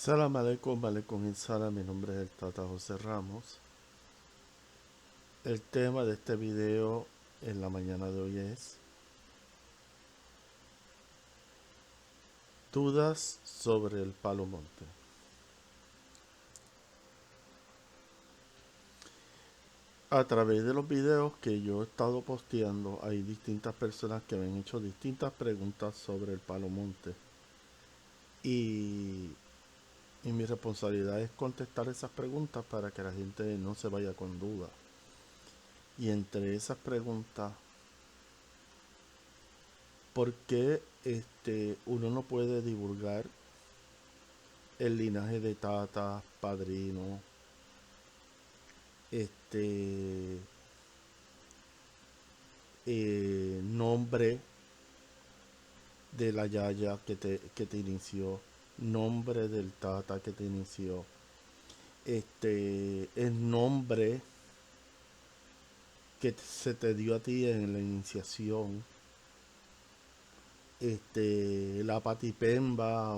Salam aleikum, aleikum y salam. Mi nombre es el Tata José Ramos. El tema de este video en la mañana de hoy es dudas sobre el Palo Monte. A través de los videos que yo he estado posteando, hay distintas personas que me han hecho distintas preguntas sobre el Palo Monte. Y, y mi responsabilidad es contestar esas preguntas para que la gente no se vaya con dudas. Y entre esas preguntas, ¿por qué uno no puede divulgar el linaje de tata, padrino, este nombre de la yaya que te inició, nombre del tata que te inició, el nombre que se te dio a ti en la iniciación, la patipemba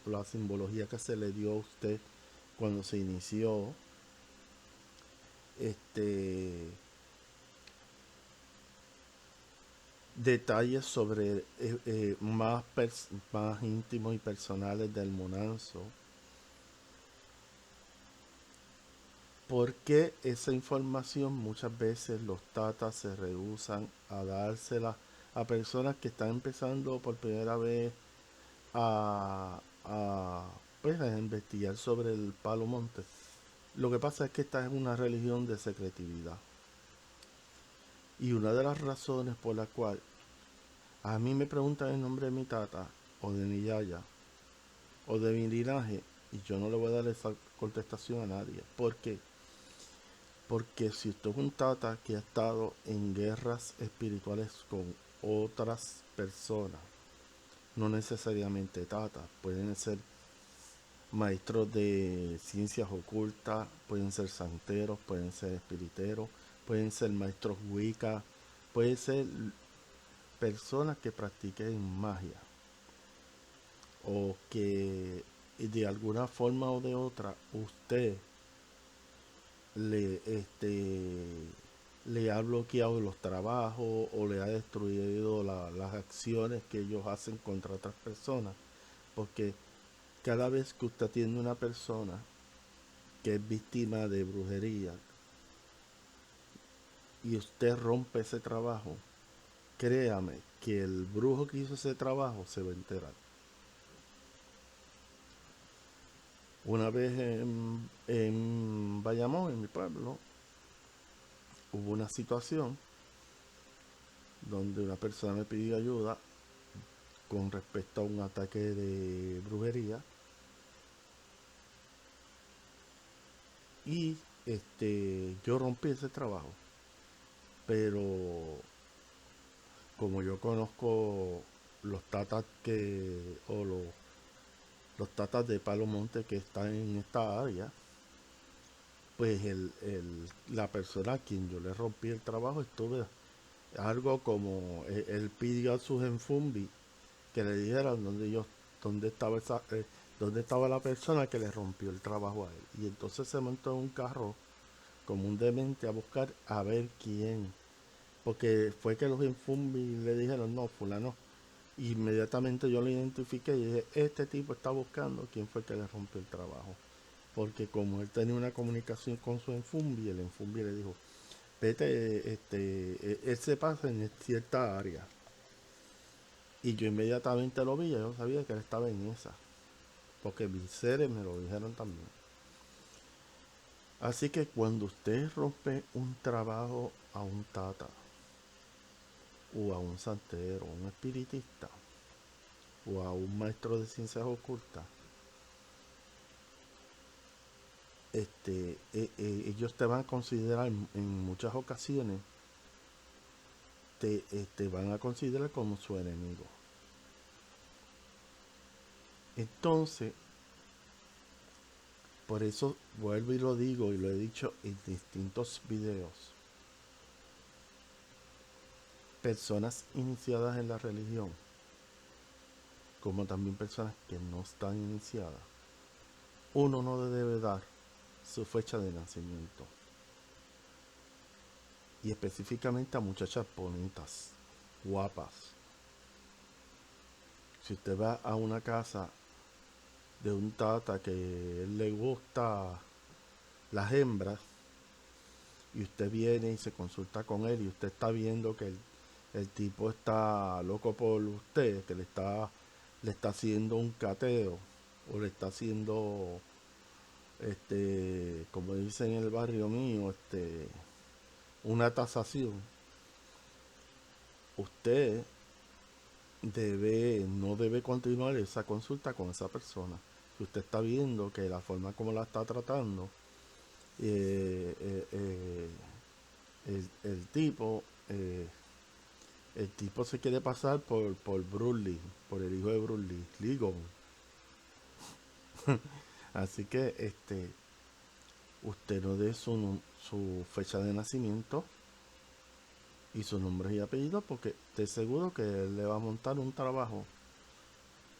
la simbología que se le dio a usted cuando se inició, este detalles sobre más íntimos y personales del Monanzo. Porque esa información muchas veces los tatas se rehúsan a dársela a personas que están empezando por primera vez pues, a investigar sobre el Palo Monte? Lo que pasa es que esta es una religión de secretividad. Y una de las razones por la cual a mí me preguntan el nombre de mi tata o de mi yaya o de mi linaje y yo no le voy a dar esa contestación a nadie. ¿Por qué? Porque si usted es un tata que ha estado en guerras espirituales con otras personas, no necesariamente tatas, pueden ser maestros de ciencias ocultas, pueden ser santeros, pueden ser espiriteros, pueden ser maestros wicca, pueden ser personas que practiquen magia o que de alguna forma o de otra usted le le ha bloqueado los trabajos o le ha destruido las acciones que ellos hacen contra otras personas, porque cada vez que usted tiene una persona que es víctima de brujería y usted rompe ese trabajo, créame que el brujo que hizo ese trabajo se va a enterar. Una vez en Bayamón, en mi pueblo, hubo una situación donde una persona me pidió ayuda con respecto a un ataque de brujería y yo rompí ese trabajo, pero como yo conozco los tatas los tatas de Palo Monte que están en esta área, pues la persona a quien yo le rompí el trabajo estuve algo como él pidió a sus enfumbi que le dijeran dónde estaba dónde estaba la persona que le rompió el trabajo a él. Y entonces se montó en un carro como un demente a buscar a ver quién. Porque fue que los infumbi le dijeron, no, fulano. Inmediatamente yo lo identifiqué y dije, este tipo está buscando quién fue que le rompió el trabajo. Porque como él tenía una comunicación con su enfumbi, el enfumbi le dijo, vete, él se pasa en cierta área. Y yo inmediatamente lo vi, yo sabía que él estaba en esa. Porque mis seres me lo dijeron también. Así que cuando usted rompe un trabajo a un tata, o a un santero, un espiritista, o a un maestro de ciencias ocultas, ellos te van a considerar en muchas ocasiones, te van a considerar como su enemigo. Entonces, por eso vuelvo y lo digo y lo he dicho en distintos videos. Personas iniciadas en la religión como también personas que no están iniciadas, uno no le debe dar su fecha de nacimiento. Y específicamente a muchachas bonitas, guapas. Si usted va a una casa de un tata que él le gusta las hembras, y usted viene y se consulta con él y usted está viendo que el tipo está loco por usted, que le está haciendo un cateo o le está haciendo, como dicen en el barrio mío, una tasación, usted no debe continuar esa consulta con esa persona. Si usted está viendo que la forma como la está tratando, eh, eh, eh, el tipo el tipo se quiere pasar por Bruce Lee, por el hijo de Bruce Lee, Ligon. Así que usted no dé su fecha de nacimiento y su nombre y apellido, porque estoy seguro que él le va a montar un trabajo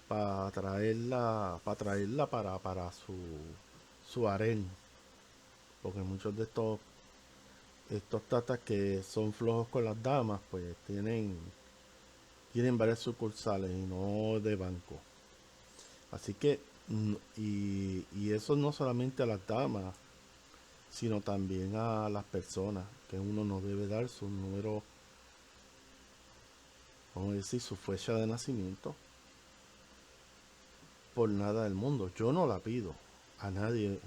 para traerla para su harén. Porque muchos de estos tatas que son flojos con las damas, pues tienen varias sucursales y no de banco. Así que, y eso no solamente a las damas, sino también a las personas, que uno no debe dar su número, vamos a decir, su fecha de nacimiento, por nada del mundo. Yo no la pido a nadie,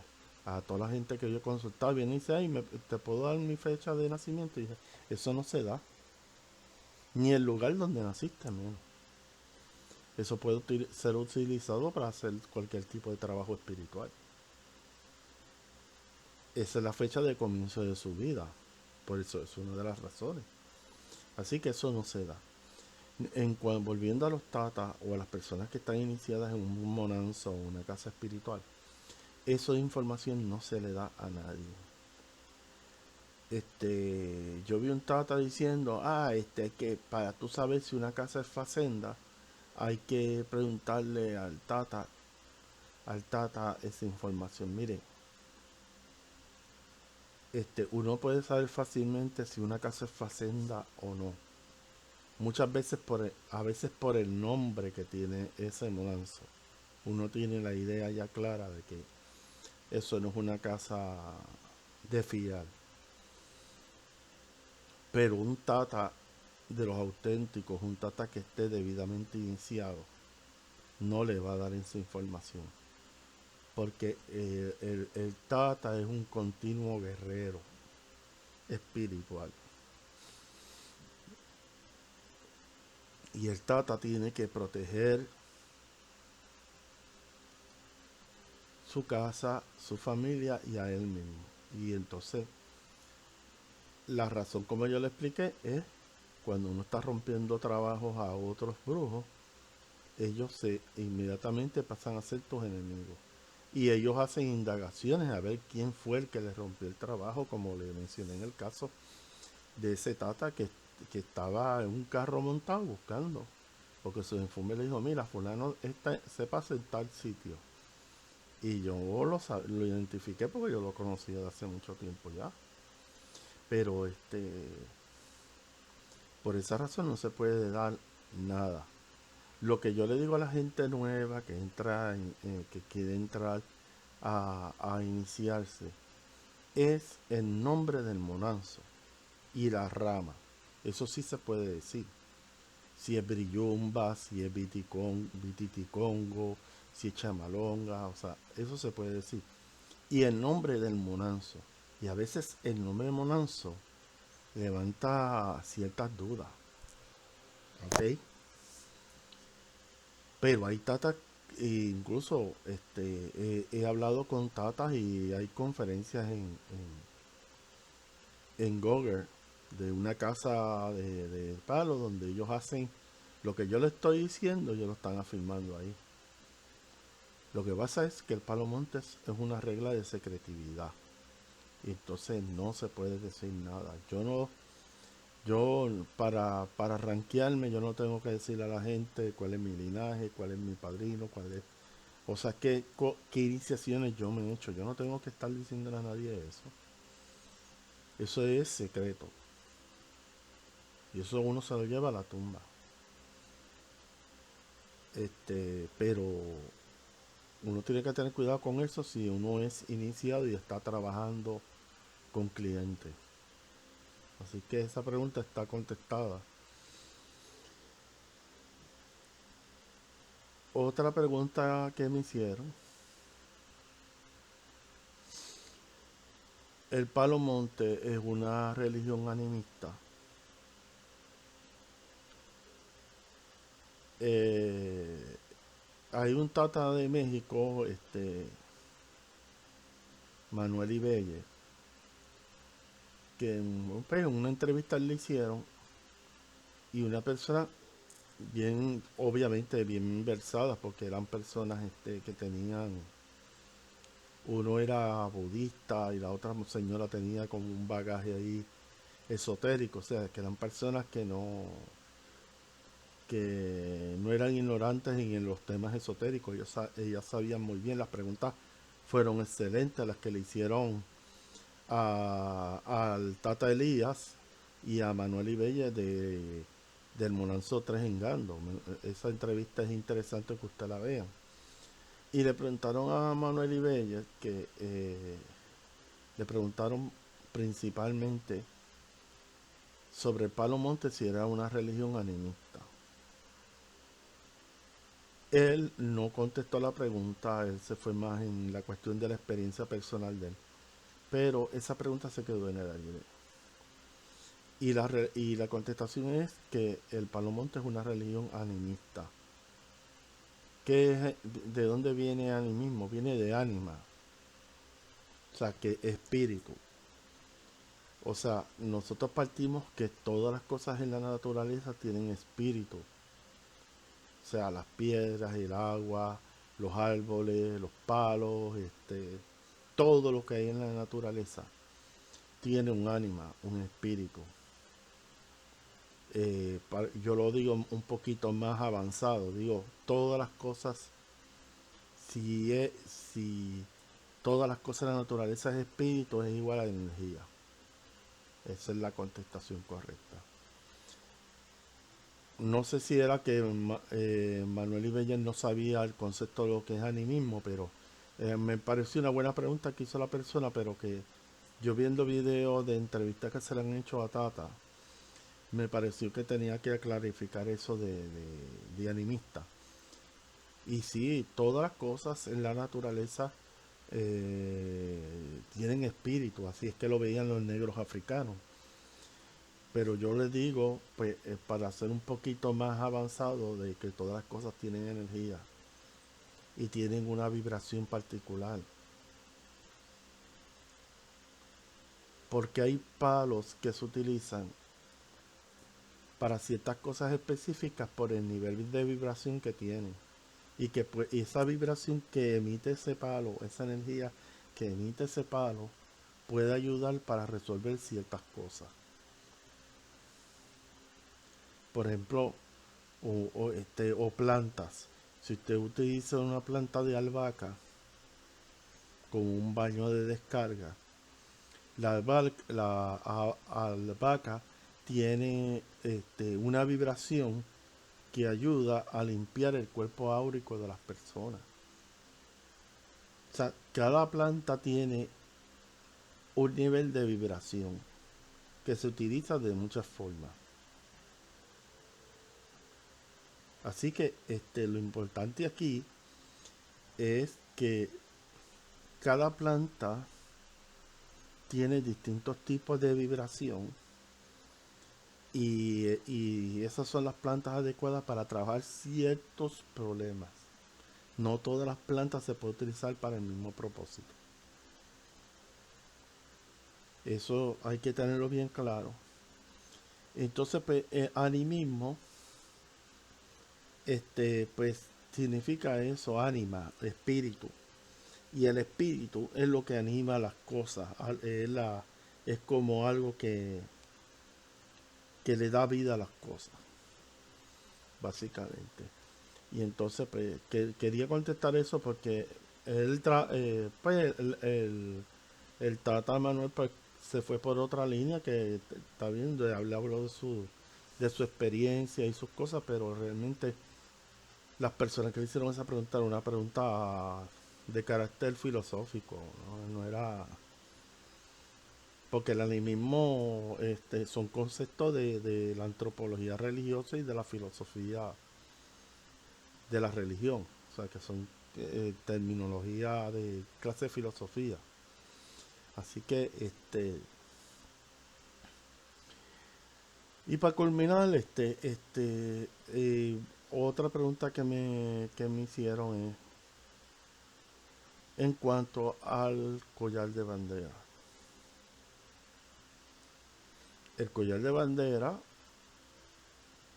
a toda la gente que yo he consultado, viene y dice, ay, ¿te puedo dar mi fecha de nacimiento? Y dice, eso no se da, ni el lugar donde naciste, menos. Eso puede ser utilizado para hacer cualquier tipo de trabajo espiritual. Esa es la fecha de comienzo de su vida. Por eso es una de las razones. Así que eso no se da. Volviendo a los tatas o a las personas que están iniciadas en un monanzo o una casa espiritual, eso de información no se le da a nadie. Yo vi un tata diciendo, que para tú saber si una casa es facenda, hay que preguntarle al tata esa información. Mire, uno puede saber fácilmente si una casa es facenda o no. Muchas veces a veces por el nombre que tiene ese mudanza, uno tiene la idea ya clara de que eso no es una casa de fiar. Pero un tata de los auténticos, un tata que esté debidamente iniciado, no le va a dar esa información. Porque el tata es un continuo guerrero espiritual. Y el tata tiene que proteger su casa, su familia y a él mismo. Y entonces, la razón, como yo le expliqué, es cuando uno está rompiendo trabajos a otros brujos, ellos inmediatamente pasan a ser tus enemigos. Y ellos hacen indagaciones a ver quién fue el que les rompió el trabajo, como le mencioné en el caso de ese tata que estaba en un carro montado buscando. Porque su enfume le dijo, mira, fulano se pasa en tal sitio. Y yo lo identifiqué porque yo lo conocía de hace mucho tiempo ya. Pero por esa razón no se puede dar nada. Lo que yo le digo a la gente nueva que entra, que quiere entrar a iniciarse, es el nombre del monanzo y la rama. Eso sí se puede decir. Si es brillumba, si es vititicongo, si es chamalonga, o sea, eso se puede decir. Y el nombre del monanzo. Y a veces el nombre del monanzo levanta ciertas dudas. ¿Ok? Pero hay tatas, incluso he hablado con tatas y hay conferencias en Google de una casa de palo donde ellos hacen lo que yo le estoy diciendo, ellos lo están afirmando ahí. Lo que pasa es que el palo montes es una regla de secretividad y entonces no se puede decir nada. Yo Yo, para rankearme, yo no tengo que decirle a la gente cuál es mi linaje, cuál es mi padrino, cuál es... O sea, qué iniciaciones yo me he hecho. Yo no tengo que estar diciéndole a nadie eso. Eso es secreto. Y eso uno se lo lleva a la tumba. Pero uno tiene que tener cuidado con eso si uno es iniciado y está trabajando con clientes. Así que esa pregunta está contestada. Otra pregunta que me hicieron: ¿el Palo Monte es una religión animista? Eh, Hay un tata de México, Manuel Ibelle, que pues, en una entrevista le hicieron, y una persona bien, obviamente bien versada, porque eran personas que tenían, uno era budista y la otra señora tenía como un bagaje ahí esotérico, o sea, que eran personas que no eran ignorantes en los temas esotéricos. Ellas sabían muy bien. Las preguntas fueron excelentes las que le hicieron al Tata Elías y a Manuel Ibella del Monanzo 3 en Gando. Esa entrevista es interesante que usted la vea. Y le preguntaron a Manuel Ibella le preguntaron principalmente sobre el Palo Monte, si era una religión animista. Él no contestó la pregunta, él se fue más en la cuestión de la experiencia personal de él. Pero esa pregunta se quedó en el aire. Y la contestación es que el Palo Monte es una religión animista. ¿De dónde viene animismo? Viene de ánima, o sea, que espíritu. O sea, nosotros partimos que todas las cosas en la naturaleza tienen espíritu. O sea, las piedras, el agua, los árboles, los palos, todo lo que hay en la naturaleza tiene un ánima, un espíritu. Yo lo digo un poquito más avanzado, digo, todas las cosas, si, es, si todas las cosas de la naturaleza es espíritu, es igual a energía. Esa es la contestación correcta. No sé si era que Manuel Ibella no sabía el concepto de lo que es animismo, pero me pareció una buena pregunta que hizo la persona, pero que yo viendo videos de entrevistas que se le han hecho a Tata, me pareció que tenía que clarificar eso de animista. Y sí, todas las cosas en la naturaleza tienen espíritu, así es que lo veían los negros africanos. Pero yo les digo, pues, para ser un poquito más avanzado, de que todas las cosas tienen energía y tienen una vibración particular. Porque hay palos que se utilizan para ciertas cosas específicas por el nivel de vibración que tienen. Y que pues, esa vibración que emite ese palo, esa energía que emite ese palo, puede ayudar para resolver ciertas cosas. Por ejemplo, o plantas. Si usted utiliza una planta de albahaca con un baño de descarga, la albahaca tiene una vibración que ayuda a limpiar el cuerpo áurico de las personas. O sea, cada planta tiene un nivel de vibración que se utiliza de muchas formas. Así que lo importante aquí es que cada planta tiene distintos tipos de vibración y esas son las plantas adecuadas para trabajar ciertos problemas. No todas las plantas se pueden utilizar para el mismo propósito. Eso hay que tenerlo bien claro. Entonces, pues, animismo, pues, significa eso, ánima, espíritu. Y el espíritu es lo que anima las cosas. Es como algo que que le da vida a las cosas, básicamente. Y entonces, pues, quería contestar eso porque pues, el Tata Manuel pues, se fue por otra línea que está bien, habló de su experiencia y sus cosas, pero realmente las personas que le hicieron esa pregunta era una pregunta de carácter filosófico, no era porque el animismo son conceptos de la antropología religiosa y de la filosofía de la religión, o sea que son terminología de clase de filosofía. Así que y para culminar otra pregunta que me hicieron es en cuanto al collar de bandera. El collar de bandera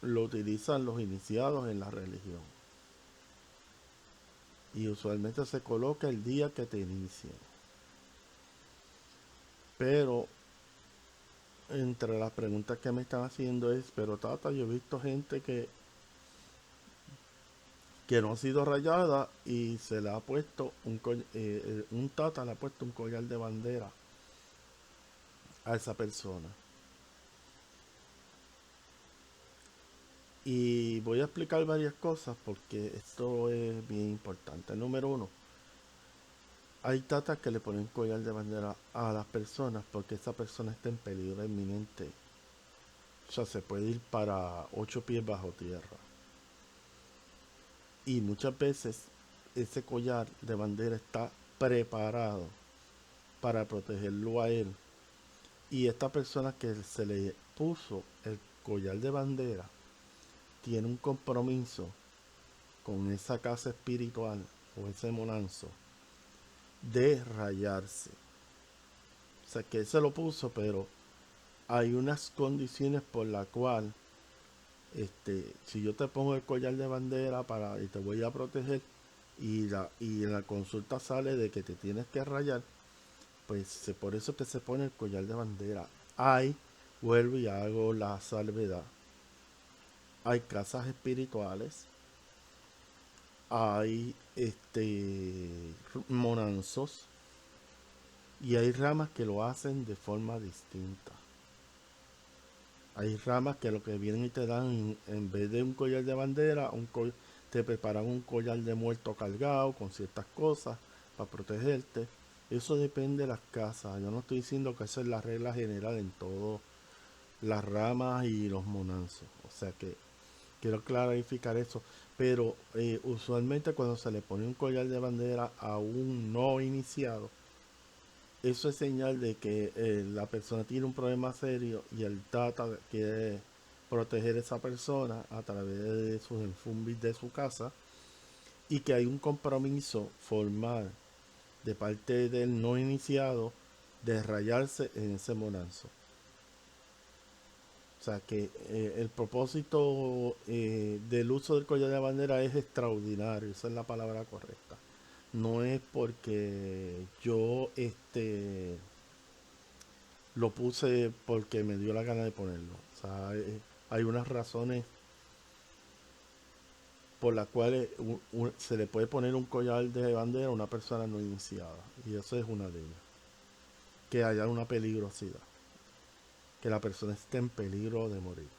lo utilizan los iniciados en la religión y usualmente se coloca el día que te inician. Pero entre las preguntas que me están haciendo es, pero Tata, yo he visto gente que no ha sido rayada y se le ha puesto un Tata le ha puesto un collar de bandera a esa persona. Y voy a explicar varias cosas porque esto es bien importante. Número uno, hay tatas que le ponen collar de bandera a las personas porque esa persona está en peligro inminente. O sea, se puede ir para 8 pies bajo tierra. Y muchas veces ese collar de bandera está preparado para protegerlo a él. Y esta persona que se le puso el collar de bandera tiene un compromiso con esa casa espiritual o ese monanzo de rayarse. O sea que él se lo puso, pero hay unas condiciones por la cual si yo te pongo el collar de bandera y te voy a proteger y en la consulta sale de que te tienes que rayar, pues por eso que se pone el collar de bandera. Vuelvo y hago la salvedad, hay casas espirituales, hay monanzos y hay ramas que lo hacen de forma distinta. Hay ramas que lo que vienen y te dan, en vez de un collar de bandera, te preparan un collar de muerto cargado con ciertas cosas para protegerte. Eso depende de las casas. Yo no estoy diciendo que esa es la regla general en todas las ramas y los monanzos. O sea que quiero clarificar eso. Pero usualmente cuando se le pone un collar de bandera a un no iniciado, eso es señal de que la persona tiene un problema serio y el Tata quiere proteger a esa persona a través de sus enfumbis de su casa y que hay un compromiso formal de parte del no iniciado de rayarse en ese monanzo. O sea que el propósito del uso del collar de bandera es extraordinario, esa es la palabra correcta. No es porque yo lo puse porque me dio la gana de ponerlo. O sea, hay unas razones por las cuales se le puede poner un collar de bandera a una persona no iniciada. Y eso es una de ellas. Que haya una peligrosidad. Que la persona esté en peligro de morir.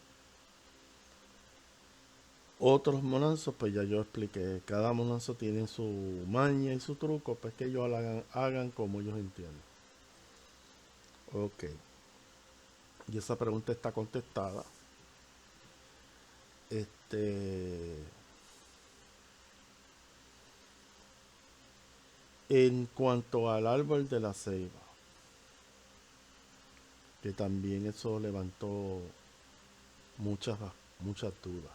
Otros monanzos, pues ya yo expliqué. Cada monanzo tiene su maña y su truco, pues que ellos hagan como ellos entienden. Ok. Y esa pregunta está contestada. En cuanto al árbol de la ceiba, que también eso levantó muchas, muchas dudas.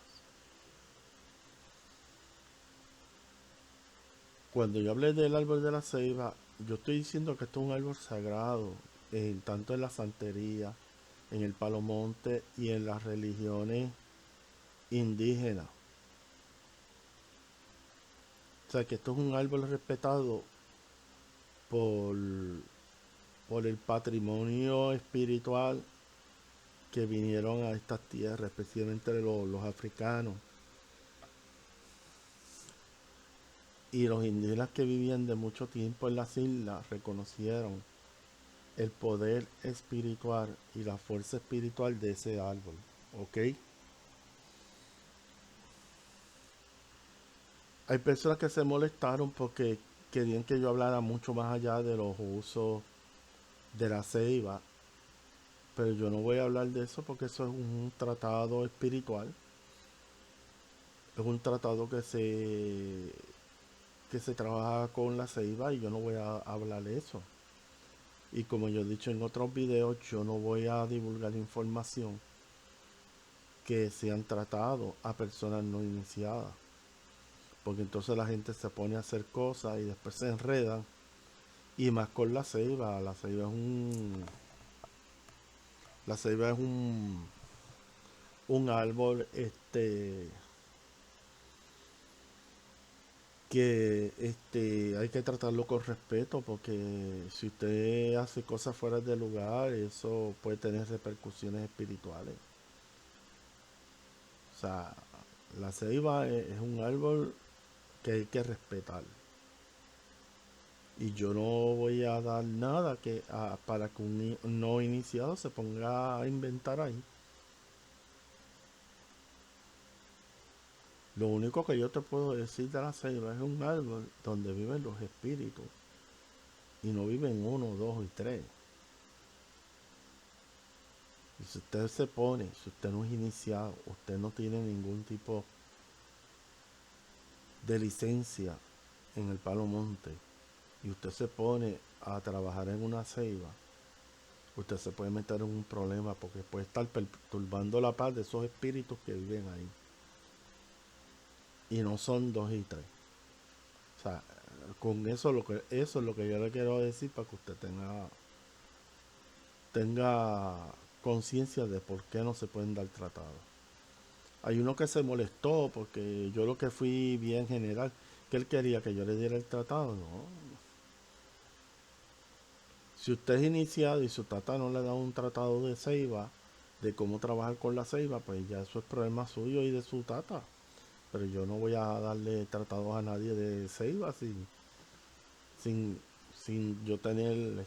Cuando yo hablé del árbol de la ceiba, yo estoy diciendo que esto es un árbol sagrado, tanto en la santería, en el palomonte y en las religiones indígenas. O sea que esto es un árbol respetado por el patrimonio espiritual que vinieron a estas tierras, especialmente los africanos y los indígenas que vivían de mucho tiempo en las islas, reconocieron el poder espiritual y la fuerza espiritual de ese árbol. ¿Ok? Hay personas que se molestaron porque querían que yo hablara mucho más allá de los usos de la ceiba, pero yo no voy a hablar de eso porque eso es un tratado espiritual, es un tratado que se trabaja con la ceiba y yo no voy a hablar de eso. Y como yo he dicho en otros videos, yo no voy a divulgar información que se han tratado a personas no iniciadas, porque entonces la gente se pone a hacer cosas y después se enredan. Y más con la ceiba. La ceiba es un árbol que hay que tratarlo con respeto, porque si usted hace cosas fuera de lugar, eso puede tener repercusiones espirituales. O sea, la ceiba es un árbol que hay que respetar. Y yo no voy a dar nada para que un no iniciado se ponga a inventar ahí. Lo único que yo te puedo decir de la ceiba es un árbol donde viven los espíritus. Y no viven uno, dos y tres. Y si usted se pone, si usted no es iniciado, usted no tiene ningún tipo de licencia en el Palo Monte, y usted se pone a trabajar en una ceiba, usted se puede meter en un problema porque puede estar perturbando la paz de esos espíritus que viven ahí. Y no son dos y tres. O sea, con eso es lo que yo le quiero decir, para que usted tenga conciencia de por qué no se pueden dar tratados. Hay uno que se molestó porque yo lo que fui bien general, que él quería que yo le diera el tratado. No. Si usted es iniciado y su tata no le da un tratado de ceiba, de cómo trabajar con la ceiba, pues ya eso es problema suyo y de su tata. Pero yo no voy a darle tratados a nadie de ceiba sin, sin yo tener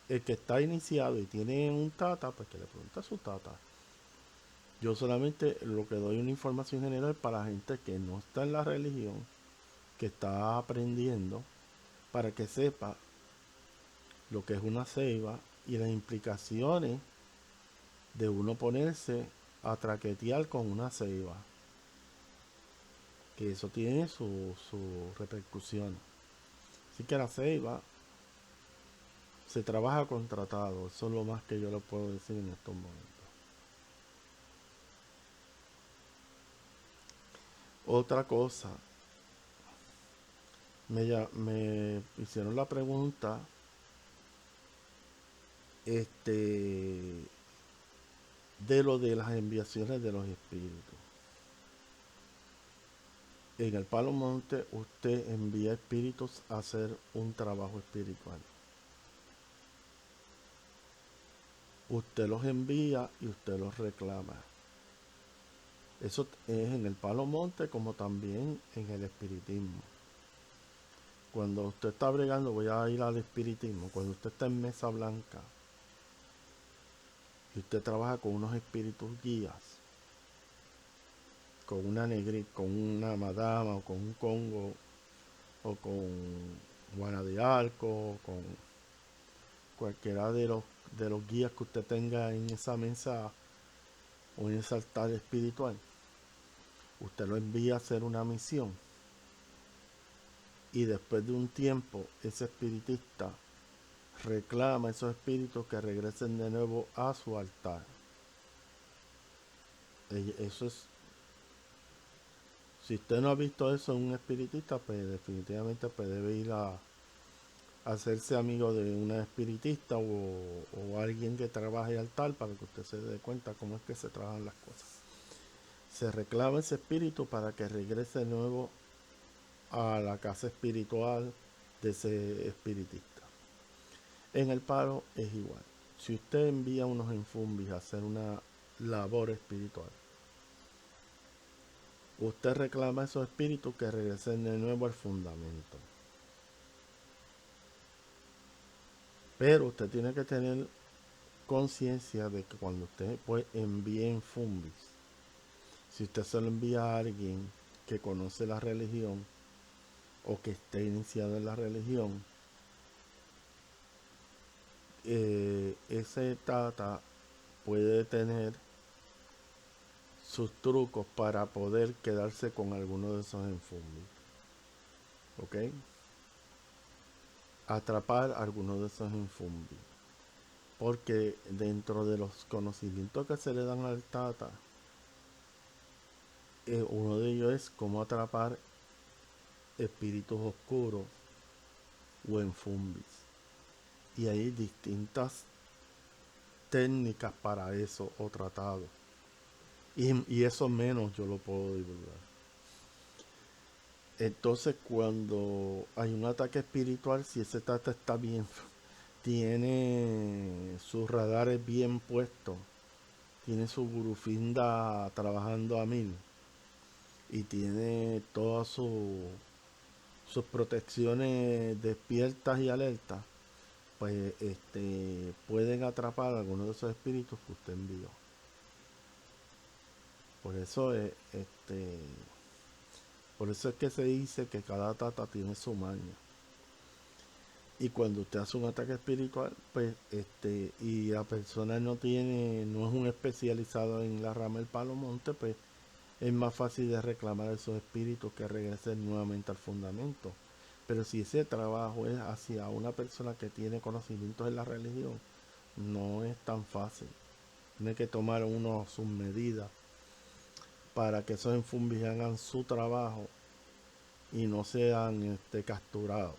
el que está iniciado y tiene un tata, pues que le pregunte a su tata. Yo solamente lo que doy una información general para gente que no está en la religión, que está aprendiendo, para que sepa lo que es una ceiba y las implicaciones de uno ponerse a traquetear con una ceiba, que eso tiene su repercusión. Así que la ceiba se trabaja con tratado, eso es lo más que yo le puedo decir en estos momentos. Otra cosa, me hicieron la pregunta de lo de las enviaciones de los espíritus. En el Palo Monte usted envía espíritus a hacer un trabajo espiritual. Usted los envía y usted los reclama. Eso es en el Palo Monte como también en el espiritismo. Cuando usted está bregando, voy a ir al espiritismo, cuando usted está en mesa blanca y usted trabaja con unos espíritus guías, con una negrita, con una madama o con un congo o con Juana de Arco, o con cualquiera de los guías que usted tenga en esa mesa o en ese altar espiritual, usted lo envía a hacer una misión, y después de un tiempo ese espiritista reclama a esos espíritus que regresen de nuevo a su altar. Eso es, si usted no ha visto eso en un espiritista, pues definitivamente pues debe ir a hacerse amigo de una espiritista o alguien que trabaje altar, para que usted se dé cuenta cómo es que se trabajan las cosas. Se reclama ese espíritu para que regrese de nuevo a la casa espiritual de ese espiritista. En el palo es igual. si usted envía unos infumbis a hacer una labor espiritual, usted reclama a esos espíritus que regresen de nuevo al fundamento. Pero usted tiene que tener conciencia de que cuando usted pues envíe infumbis, si usted se lo envía a alguien que conoce la religión o que esté iniciado en la religión, ese tata puede tener sus trucos para poder quedarse con alguno de esos infumbis. ¿Ok? Atrapar alguno de esos infumbis. Porque dentro de los conocimientos que se le dan al tata, uno de ellos es cómo atrapar espíritus oscuros o infumbis. Y hay distintas técnicas para eso o tratados. Y eso menos yo lo puedo divulgar. Entonces cuando hay un ataque espiritual, si ese tata está bien, tiene sus radares bien puestos, tiene su burufinda trabajando a 1000 y tiene todas sus protecciones despiertas y alertas, pues pueden atrapar a algunos de esos espíritus que usted envió. Por eso por eso es que se dice que cada tata tiene su maña. Y cuando usted hace un ataque espiritual, pues y la persona no es un especializado en la rama del palo monte, pues es más fácil de reclamar esos espíritus que regresen nuevamente al fundamento. Pero si ese trabajo es hacia una persona que tiene conocimientos en la religión, no es tan fácil. Tiene que tomar uno sus medidas para que esos infumbis hagan su trabajo y no sean capturados.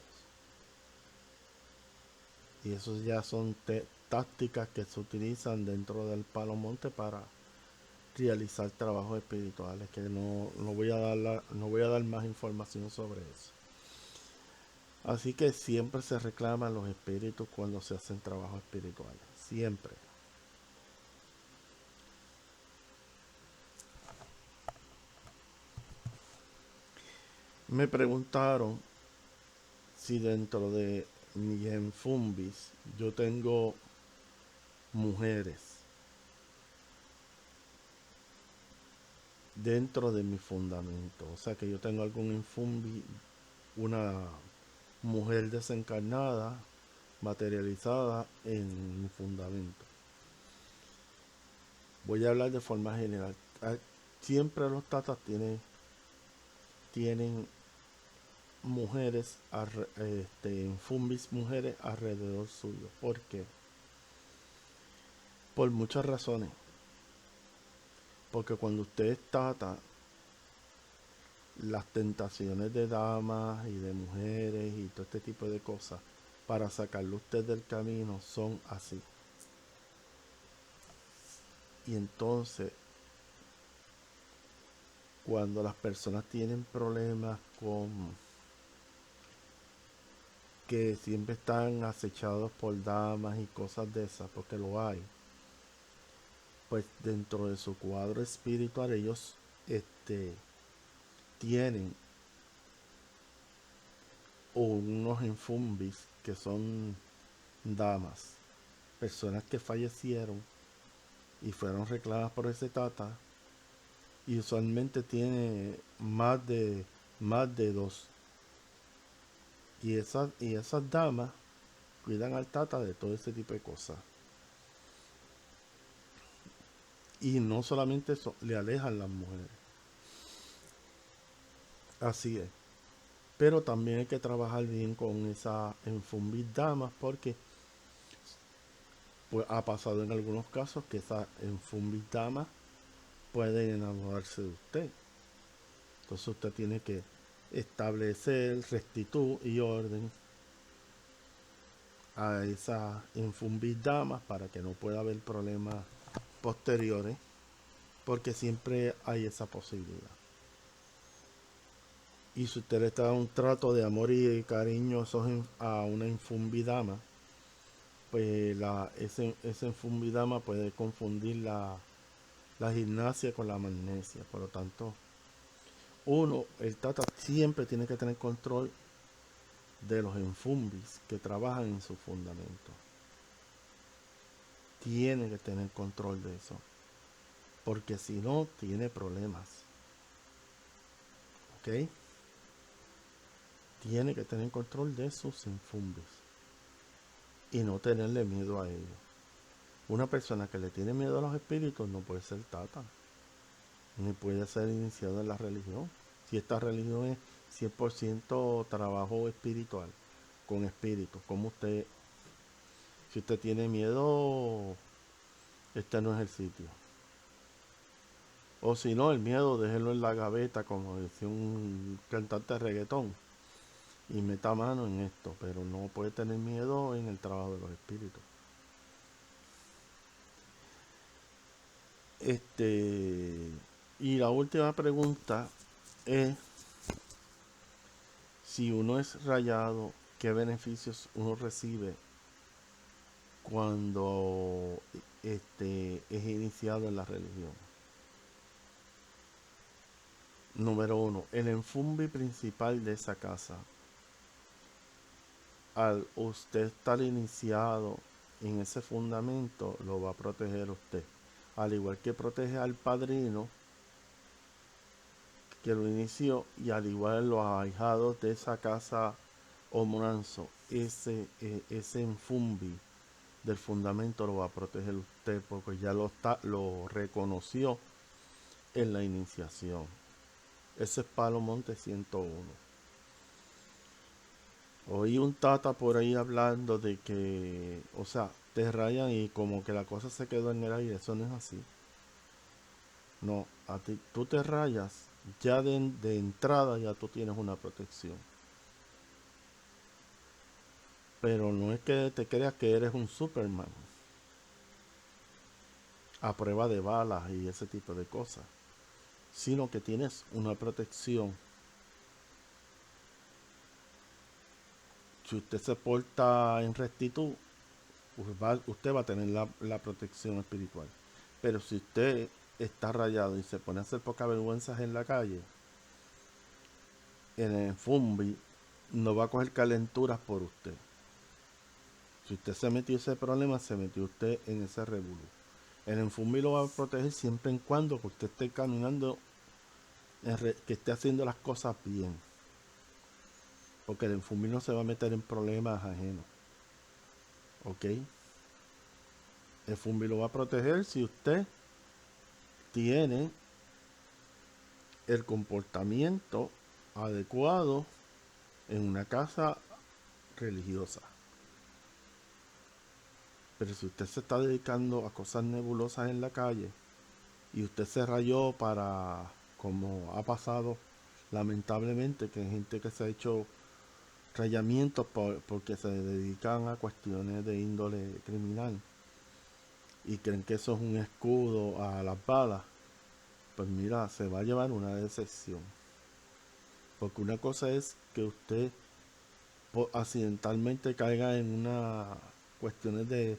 Y esos ya son tácticas que se utilizan dentro del palo monte para realizar trabajos espirituales, que no voy a dar más información sobre eso. Así que siempre se reclaman los espíritus cuando se hacen trabajos espirituales, siempre. Me preguntaron si dentro de mi enfumbis yo tengo mujeres dentro de mi fundamento, o sea que yo tengo algún infumbi, una mujer desencarnada materializada en mi fundamento. Voy a hablar de forma general. Siempre los tatas tienen mujeres, infumbis mujeres alrededor suyo. ¿Por qué? Por muchas razones. Porque cuando usted es tata, las tentaciones de damas y de mujeres y todo este tipo de cosas para sacarlo usted del camino son así. Y entonces, cuando las personas tienen problemas con que siempre están acechados por damas y cosas de esas, porque lo hay, pues dentro de su cuadro espiritual ellos tienen unos infumbis que son damas, personas que fallecieron y fueron reclamadas por ese tata, y usualmente tiene más de dos, y esas damas cuidan al tata de todo ese tipo de cosas. Y no solamente eso, le alejan las mujeres. Así es. Pero también hay que trabajar bien con esa enfumbis damas, porque pues ha pasado en algunos casos que esa enfumbis damas pueden enamorarse de usted. Entonces usted tiene que establecer rectitud y orden a esa infumbis damas para que no pueda haber problemas posteriores, porque siempre hay esa posibilidad. Y si usted le está dando un trato de amor y cariño a una infumbidama, pues ese enfumbidama puede confundir la gimnasia con la magnesia. Por lo tanto, el tata siempre tiene que tener control de los enfumbis que trabajan en su fundamento. Tiene que tener control de eso, porque si no, tiene problemas. ¿Ok? Tiene que tener control de sus enfumbis y no tenerle miedo a ellos. Una persona que le tiene miedo a los espíritus no puede ser tata, ni puede ser iniciado en la religión. Si esta religión es 100% trabajo espiritual, con espíritus, como usted, si usted tiene miedo, este no es el sitio. O si no, el miedo déjelo en la gaveta, como decía un cantante de reggaetón, y meta mano en esto, pero no puede tener miedo en el trabajo de los espíritus. Y la última pregunta es, si uno es rayado, ¿qué beneficios uno recibe cuando es iniciado en la religión? Número 1, el enfumbi principal de esa casa. Al usted estar iniciado en ese fundamento, lo va a proteger usted. Al igual que protege al padrino que lo inició, y al igual los ahijados de esa casa o monanzo, ese enfumbi del fundamento lo va a proteger usted, porque ya lo reconoció en la iniciación. Ese es Palo Monte 101. Oí un tata por ahí hablando de que, o sea, te rayan y como que la cosa se quedó en el aire. Eso no es así. No, a ti, tú te rayas, ya de entrada ya tú tienes una protección. Pero no es que te creas que eres un Superman a prueba de balas y ese tipo de cosas, sino que tienes una protección. Si usted se porta en rectitud, usted va a tener la protección espiritual. Pero si usted está rayado y se pone a hacer poca vergüenzas en la calle, en el fumbi no va a coger calenturas por usted. Si usted se metió ese problema, se metió usted en ese revolú. El enfumbi lo va a proteger siempre y cuando que usted esté caminando, que esté haciendo las cosas bien. Porque el enfumbi no se va a meter en problemas ajenos. ¿Ok? El fumbi lo va a proteger si usted tiene el comportamiento adecuado en una casa religiosa. Pero si usted se está dedicando a cosas nebulosas en la calle y usted se rayó para, como ha pasado lamentablemente, que hay gente que se ha hecho rayamientos porque se dedican a cuestiones de índole criminal y creen que eso es un escudo a las balas, pues mira, se va a llevar una decepción. Porque una cosa es que usted accidentalmente caiga en una cuestiones de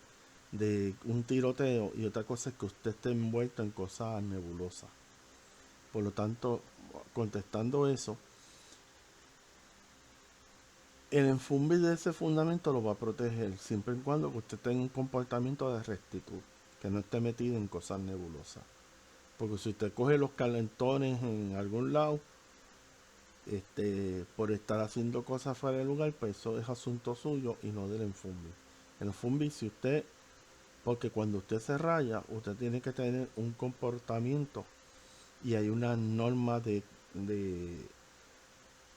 un tiroteo, y otra cosa es que usted esté envuelto en cosas nebulosas. Por lo tanto, contestando eso, el enfumbi de ese fundamento lo va a proteger siempre y cuando que usted tenga un comportamiento de rectitud, que no esté metido en cosas nebulosas. Porque si usted coge los calentones en algún lado, por estar haciendo cosas fuera de lugar, pues eso es asunto suyo y no del enfumbi. El enfumbi, si usted, porque cuando usted se raya, usted tiene que tener un comportamiento y hay una norma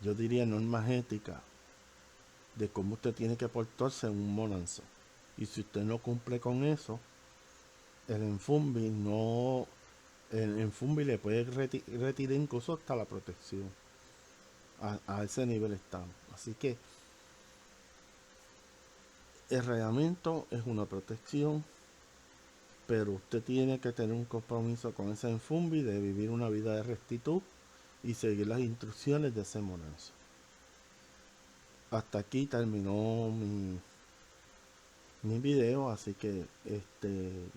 yo diría normas éticas de cómo usted tiene que portarse en un monanzo. Y si usted no cumple con eso, el enfumbi no, el enfumbi le puede retirar incluso hasta la protección. A ese nivel estamos. Así que el rayamiento es una protección, pero usted tiene que tener un compromiso con ese enfumbi de vivir una vida de rectitud y seguir las instrucciones de ese monanzo. Hasta aquí terminó mi video, así que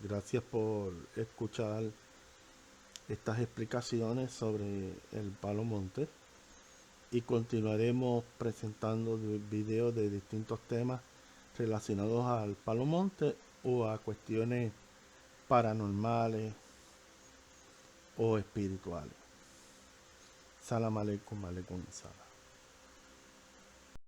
gracias por escuchar estas explicaciones sobre el Palo Monte, y continuaremos presentando videos de distintos temas relacionados al Palo Monte o a cuestiones paranormales o espirituales. Salam aleikum, aleikum salam.